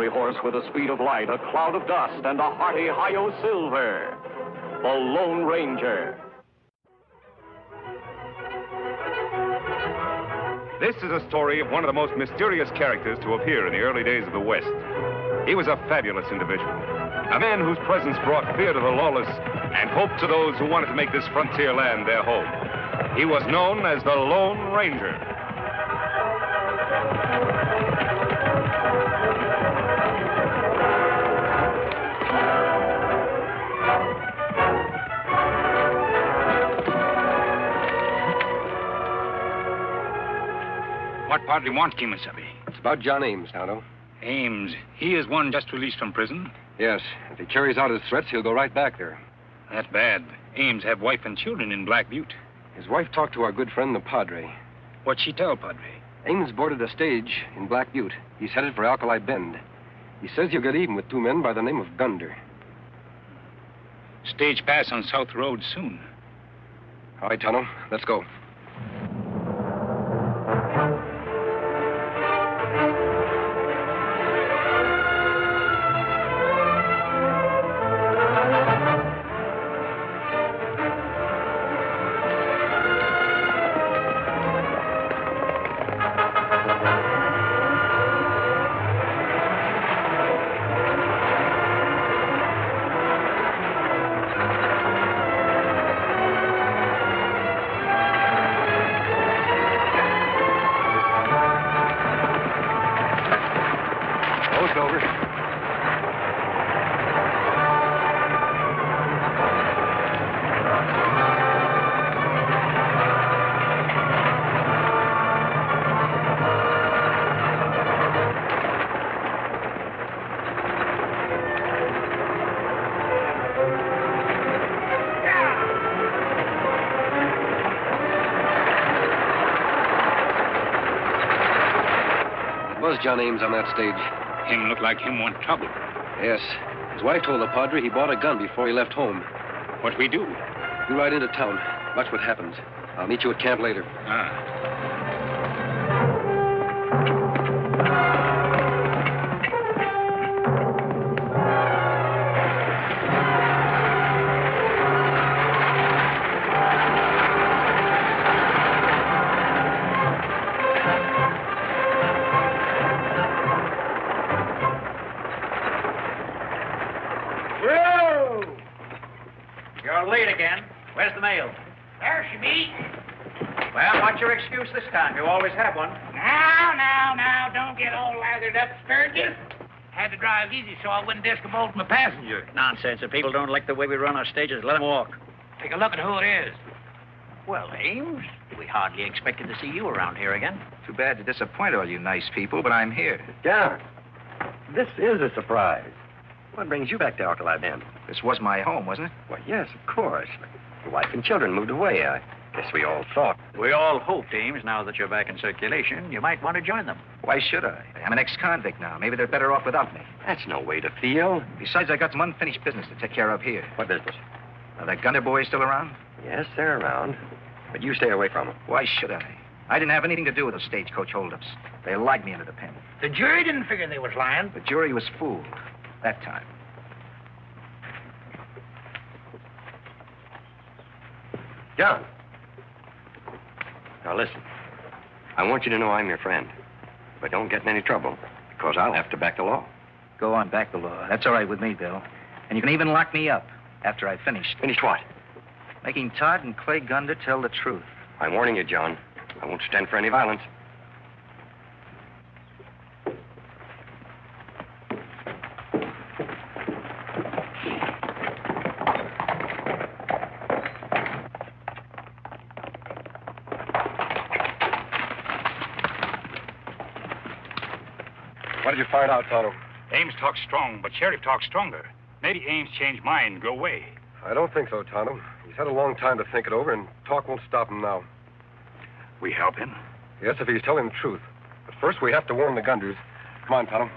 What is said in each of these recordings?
ordinary horse with the speed of light, a cloud of dust, and a hearty hi-yo silver. The Lone Ranger. This is a story of one of the most mysterious characters to appear in the early days of the West. He was a fabulous individual, a man whose presence brought fear to the lawless and hope to those who wanted to make this frontier land their home. He was known as the Lone Ranger. What part do you want, Kimasabi? It's about John Ames, Tonto. Ames. He is one just released from prison? Yes. If he carries out his threats, he'll go right back there. That's bad. Ames have wife and children in Black Butte. His wife talked to our good friend, the Padre. What'd she tell, Padre? Ames boarded a stage in Black Butte. He's headed for Alkali Bend. He says he'll get even with two men by the name of Gunder. Stage pass on South Road soon. All right, Tonto. Let's go. Was John Ames on that stage? Him look like him want trouble. Yes. His wife told the Padre he bought a gun before he left home. What we do? You ride into town. Watch what happens. I'll meet you at camp later. Ah. Your excuse this time. You always have one. Now, don't get all lathered up, Sturgis. Had to drive easy so I wouldn't discommode my passenger. Nonsense. If people don't like the way we run our stages, let them walk. Take a look at who it is. Well, Ames, we hardly expected to see you around here again. Too bad to disappoint all you nice people, but I'm here. John, this is a surprise. What brings you back to Alkali Bend? This was my home, wasn't it? Well, yes, of course. Your wife and children moved away. I guess we all thought. We all hoped, Ames, now that you're back in circulation, you might want to join them. Why should I? I'm an ex-convict now. Maybe they're better off without me. That's no way to feel. Besides, I got some unfinished business to take care of here. What business? Are the Gunner boys still around? Yes, they're around. But you stay away from them. Why should I? I didn't have anything to do with those stagecoach holdups. They lied me into the pen. The jury didn't figure they was lying. The jury was fooled. That time. John. Now listen. I want you to know I'm your friend. But don't get in any trouble, because I'll have to back the law. Go on, back the law. That's all right with me, Bill. And you can even lock me up after I've finished. Finished what? Making Todd and Clay Gunder tell the truth. I'm warning you, John. I won't stand for any violence. What did you find out, Tonto? Ames talks strong, but Sheriff talks stronger. Maybe Ames changed mind and go away. I don't think so, Tonto. He's had a long time to think it over, and talk won't stop him now. We help him? Yes, if he's telling the truth. But first, we have to warn the Gunders. Come on, Tonto.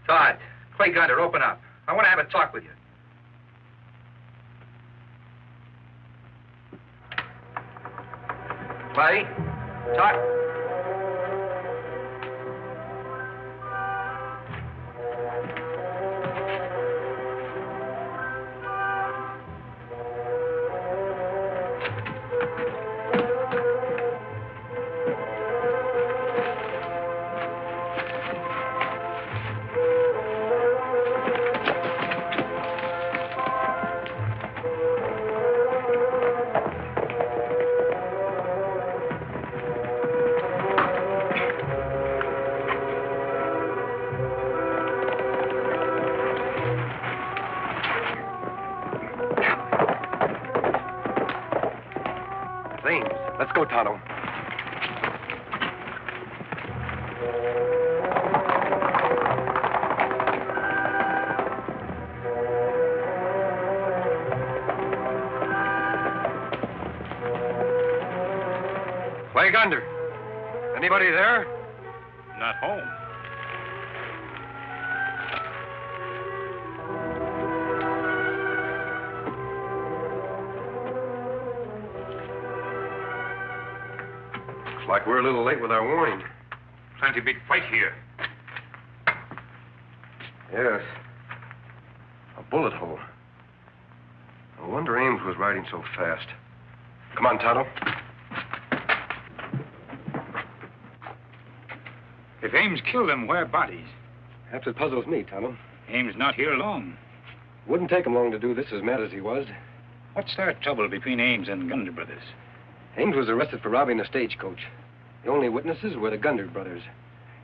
Todd, Clay Gunter, open up. I want to have a talk with you. Clay? Todd? Ames, let's go, Tonto. Clay Gunter. Anybody there? Not home. Looks like we're a little late with our warning. Plenty big fight here. Yes. A bullet hole. No wonder Ames was riding so fast. Come on, Tonto. If Ames killed them, where are bodies? Perhaps it puzzles me, Tonto. Ames not here long. Wouldn't take him long to do this as mad as he was. What's our trouble between Ames and Gunter brothers? Ames was arrested for robbing a stagecoach. The only witnesses were the Gunter brothers.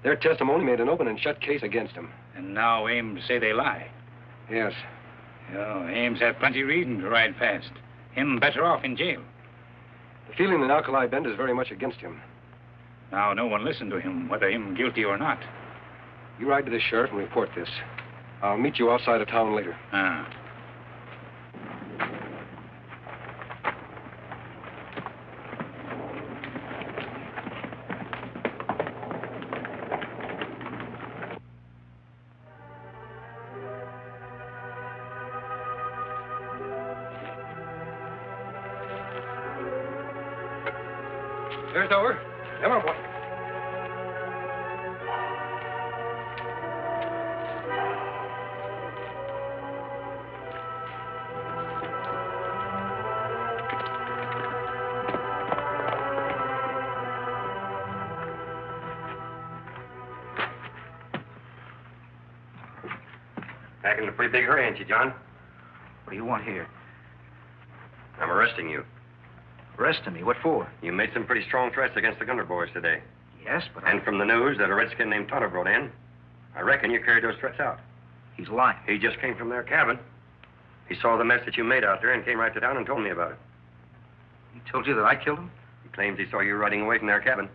Their testimony made an open and shut case against him. And now Ames say they lie. Yes. Oh, Ames had plenty reason to ride fast. Him better off in jail. The feeling in Alkali Bend is very much against him. Now no one listen to him, whether him guilty or not. You ride to the sheriff and report this. I'll meet you outside of town later. Ah. There's Dover. Come on, boy. Back in a pretty big hurry, ain't you, John? What do you want here? I'm arresting you. Arresting me? What for? You made some pretty strong threats against the Gunter boys today. Yes, but And from the news that a redskin named Tonto brought in, I reckon you carried those threats out. he's lying. He just came from their cabin. He saw the mess that you made out there and came right to town and told me about it. He told you that I killed him? He claims he saw you riding away from their cabin.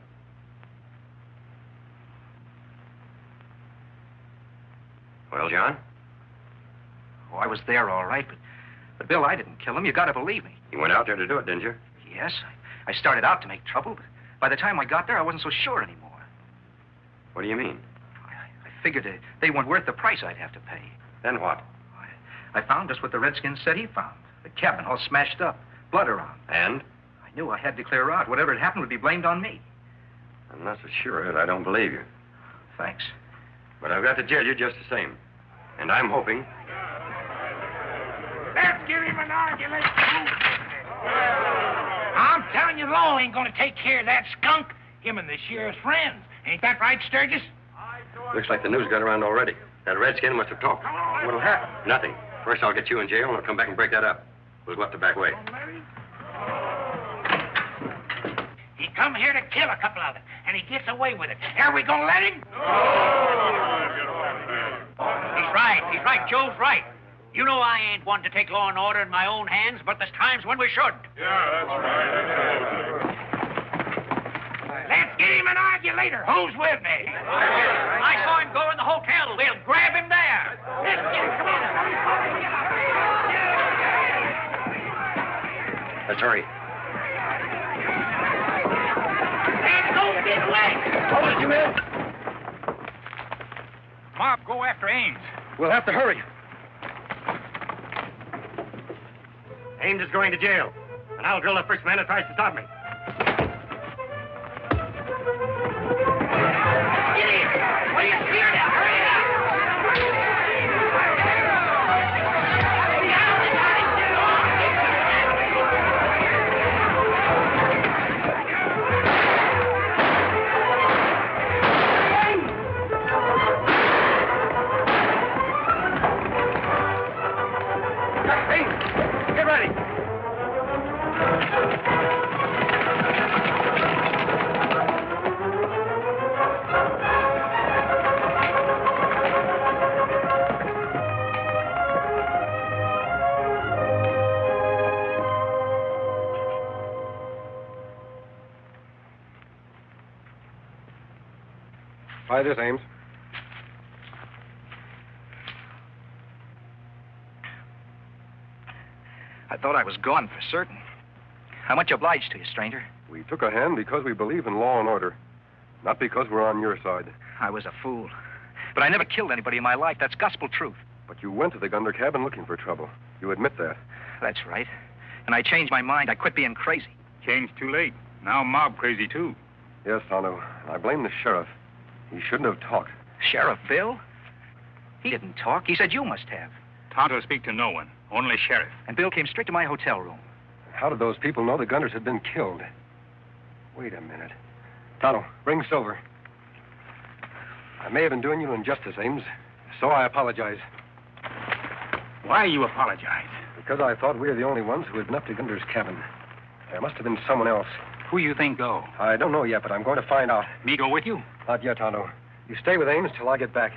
Well, John? Oh, I was there all right, but Bill, I didn't kill him. You gotta believe me. You went out there to do it, didn't you? Yes, I started out to make trouble, but by the time I got there, I wasn't so sure anymore. What do you mean? I figured they weren't worth the price I'd have to pay. Then what? I found just what the Redskins said he found. The cabin all smashed up, blood around. And? I knew I had to clear out. Whatever had happened would be blamed on me. I'm not so sure of it. I don't believe you. Thanks. But I've got to jail you just the same. And I'm hoping... Let's give him an argument. I'm telling you, law ain't gonna take care of that skunk. Him and the sheriff's friends. Ain't that right, Sturgis? Looks like the news got around already. That redskin must have talked. What'll happen? Nothing. First, I'll get you in jail, and I'll come back and break that up. We'll go up the back way. He come here to kill a couple of them, and he gets away with it. Are we gonna let him? He's right. He's right. Joe's right. You know I ain't one to take law and order in my own hands, but there's times when we should. Let's get him and argue later. Who's with me? I saw him go in the hotel. We'll grab him there. Let's get him. Come on. Let's hurry. Let's go get away. Hold it, you men. Mob, go after Ames. We'll have to hurry. Ames is going to jail, and I'll drill the first man that tries to stop me. Get in! What are you scared of? Hurry up! Get ready. Try this, Ames. I thought I was gone for certain. How much obliged to you, stranger? We took a hand because we believe in law and order, not because we're on your side. I was a fool. But I never killed anybody in my life. That's gospel truth. But you went to the Gunder cabin looking for trouble. You admit that. That's right. And I changed my mind. I quit being crazy. Changed too late. Now mob crazy, too. Yes, Tonto. I blame the sheriff. He shouldn't have talked. Sheriff Bill? He didn't talk. He said you must have. Tonto speak to no one. Only sheriff. And Bill came straight to my hotel room. How did those people know the Gunders had been killed? Wait a minute. Tonto, bring Silver. I may have been doing you injustice, Ames, so I apologize. Why you apologize? Because I thought we were the only ones who had been up to Gunder's cabin. There must have been someone else. Who you think go? I don't know yet, but I'm going to find out. Me go with you? Not yet, Tonto. You stay with Ames till I get back.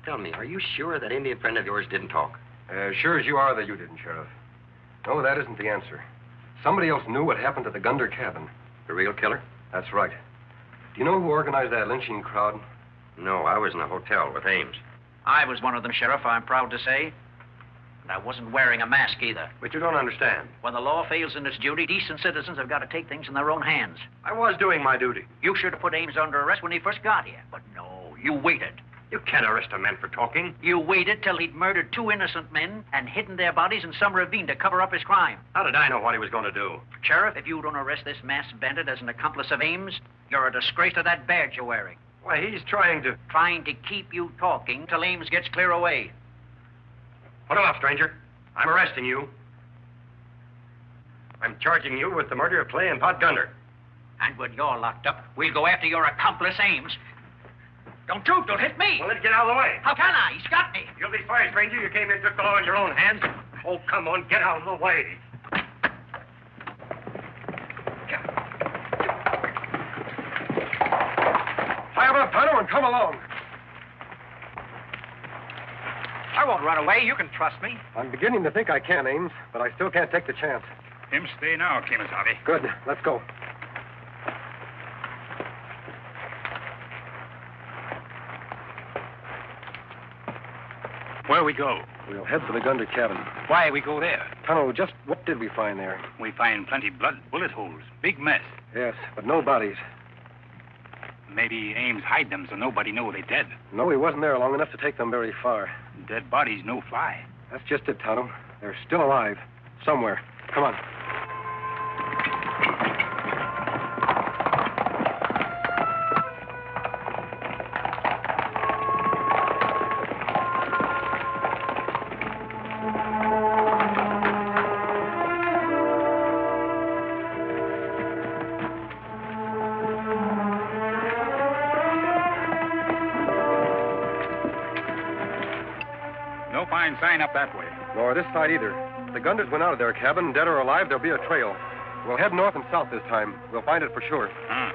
Tell me, are you sure that Indian friend of yours didn't talk? As sure as you are that you didn't, Sheriff. No, that isn't the answer. Somebody else knew what happened at the Gunder cabin. The real killer? That's right. Do you know who organized that lynching crowd? No, I was in a hotel with Ames. I was one of them, Sheriff, I'm proud to say. And I wasn't wearing a mask either. But you don't understand. When the law fails in its duty, decent citizens have got to take things in their own hands. I was doing my duty. You should have put Ames under arrest when he first got here. But no, you waited. You can't arrest a man for talking. You waited till he'd murdered 2 innocent men and hidden their bodies in some ravine to cover up his crime. How did I know what he was going to do? Sheriff, if you don't arrest this masked bandit as an accomplice of Ames, you're a disgrace to that badge you're wearing. Why, he's trying to... Trying to keep you talking till Ames gets clear away. Put him up, stranger. I'm arresting you. I'm charging you with the murder of Clay and Pot Gunder. And when you're locked up, we'll go after your accomplice, Ames. Don't shoot, don't hit me. Well, let's get out of the way. How can I? He's got me. You'll be sorry, stranger. You came in and took the law in your own hands. Oh, come on, get out of the way. Fire up, Tonto, and come along. I won't run away. You can trust me. I'm beginning to think I can, Ames, but I still can't take the chance. Him stay now, Kemosabe. Good. Let's go. Where we go? We'll head for the Gunder cabin. Why we go there? Tonto, just what did we find there? We find plenty blood, bullet holes, big mess. Yes, but no bodies. Maybe Ames hide them so nobody know they dead. No, he wasn't there long enough to take them very far. Dead bodies no fly. That's just it, Tonto. They're still alive. Somewhere. Come on. No fine sign up that way. Nor this side either. If the Gunders went out of their cabin, dead or alive, there'll be a trail. We'll head north and south this time. We'll find it for sure. Huh.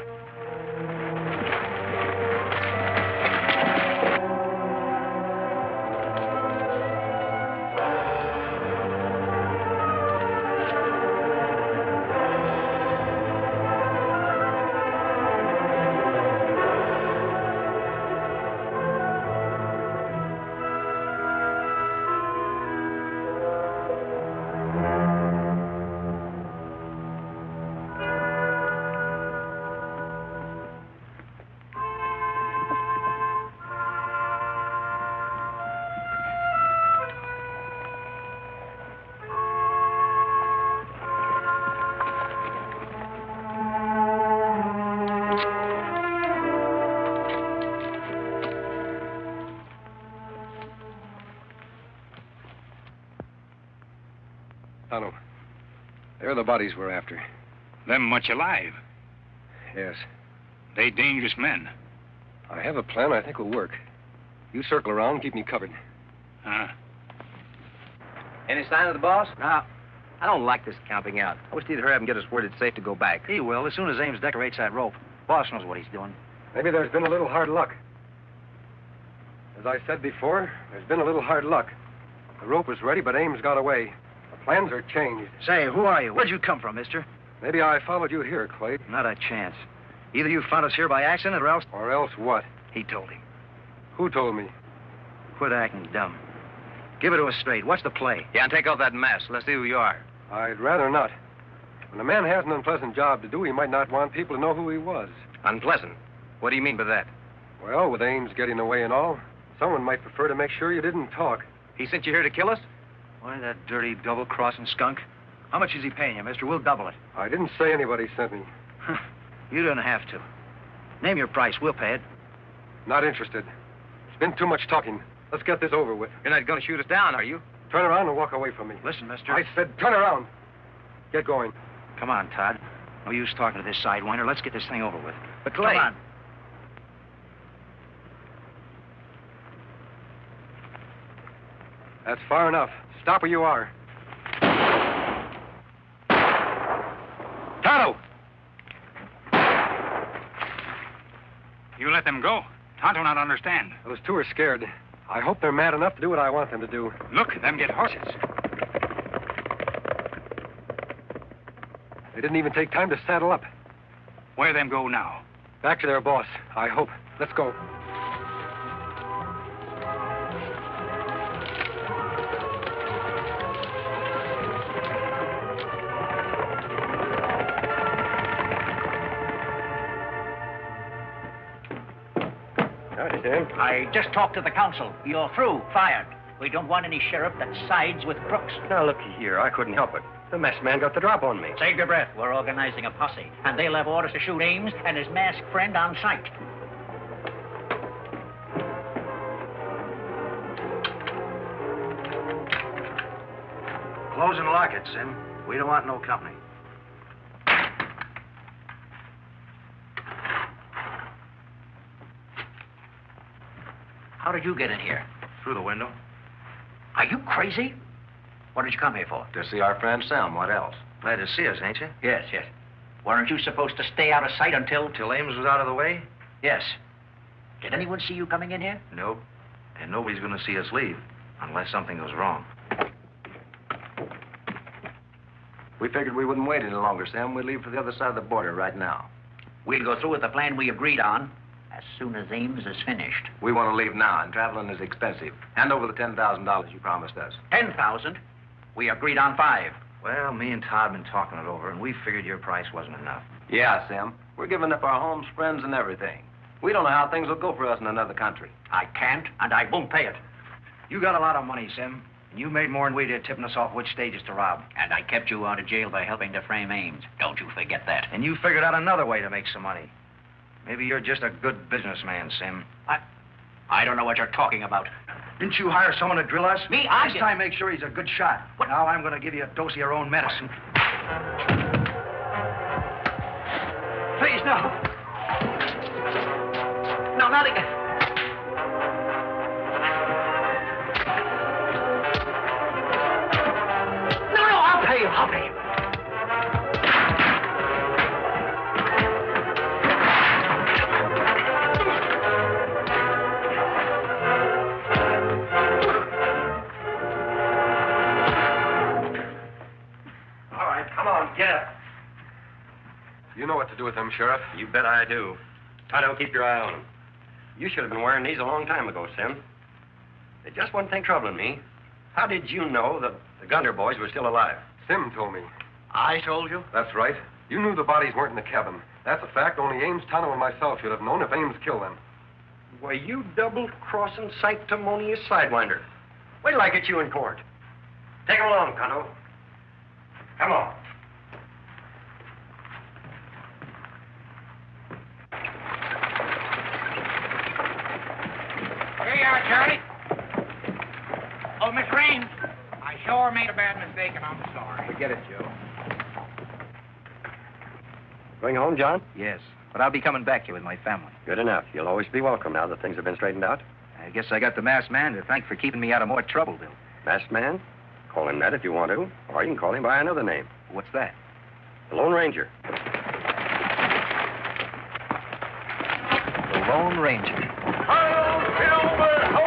Tonto. They're the bodies we're after. Them much alive. Yes. They dangerous men. I have a plan I think will work. You circle around and keep me covered. Any sign of the boss? No. I don't like this camping out. I wish he'd hurry up and get us word it's safe to go back. He will, as soon as Ames decorates that rope. Boss knows what he's doing. Maybe there's been a little hard luck. As I said before, there's been a little hard luck. The rope was ready, but Ames got away. The plans are changed. Say, who are you? Where'd you come from, mister? Maybe I followed you here, Clay. Not a chance. Either you found us here by accident or else... Or else what? He told him. Who told me? Quit acting dumb. Give it to us straight. What's the play? Yeah, and take off that mask. Let's see who you are. I'd rather not. When a man has an unpleasant job to do, he might not want people to know who he was. Unpleasant? What do you mean by that? Well, with Ames getting away and all, someone might prefer to make sure you didn't talk. He sent you here to kill us? Why, that dirty double-crossing skunk. How much is he paying you, mister? We'll double it. I didn't say anybody sent me. You don't have to. Name your price. We'll pay it. Not interested. It's been too much talking. Let's get this over with. You're not going to shoot us down, are you? Turn around and walk away from me. Listen, mister. I said turn around. Get going. Come on, Todd. No use talking to this sidewinder. Let's get this thing over with. But Clay. Come on. That's far enough. Stop where you are. Tonto! You let them go. Tonto not understand. Those two are scared. I hope they're mad enough to do what I want them to do. Look, them get horses. They didn't even take time to saddle up. Where them go now? Back to their boss, I hope. Let's go. Howdy, Sam. I just talked to the council. You're through. Fired. We don't want any sheriff that sides with crooks. Now, looky here. I couldn't help it. The masked man got the drop on me. Save your breath. We're organizing a posse, and they'll have orders to shoot Ames and his masked friend on sight. Close and lock it, Sim. We don't want no company. How did you get in here? Through the window. Are you crazy? What did you come here for? To see our friend Sam. What else? Glad to see us, ain't you? Yes, yes. Weren't you supposed to stay out of sight until... Till Ames was out of the way? Yes. Did anyone see you coming in here? Nope. And nobody's going to see us leave, unless something goes wrong. We figured we wouldn't wait any longer, Sam. We'd leave for the other side of the border right now. We'll go through with the plan we agreed on as soon as Ames is finished. We want to leave now, and traveling is expensive. Hand over the $10,000 you promised us. 10,000? We agreed on 5. Well, me and Todd have been talking it over, and we figured your price wasn't enough. Yeah, Sam. We're giving up our homes, friends, and everything. We don't know how things will go for us in another country. I can't, and I won't pay it. You got a lot of money, Sim. And you made more than we did tipping us off which stages to rob. And I kept you out of jail by helping to frame Ames. Don't you forget that. And you figured out another way to make some money. Maybe you're just a good businessman, Sim. I don't know what you're talking about. Didn't you hire someone to drill us? Me? Next time, make sure he's a good shot. What? Now I'm going to give you a dose of your own medicine. Please, no. No, not again. No, I'll pay you. I'll pay you. Get up. You know what to do with them, Sheriff. You bet I do. Tonto, keep your eye on them. You should have been wearing these a long time ago, Sim. There's just one thing troubling me. How did you know that the Gunter boys were still alive? Sim told me. I told you? That's right. You knew the bodies weren't in the cabin. That's a fact only Ames, Tonto, and myself should have known if Ames killed them. Why, you double-crossing, sanctimonious sidewinder. Wait till I get you in court. Take him along, Tonto. Come on. Here you are, Charlie. Oh, Miss Raines, I sure made a bad mistake, and I'm sorry. Forget it, Joe. Going home, John? Yes, but I'll be coming back here with my family. Good enough. You'll always be welcome now that things have been straightened out. I guess I got the masked man to thank for keeping me out of more trouble, Bill. Masked man? Call him that if you want to. Or you can call him by another name. What's that? The Lone Ranger. The Lone Ranger. Silver!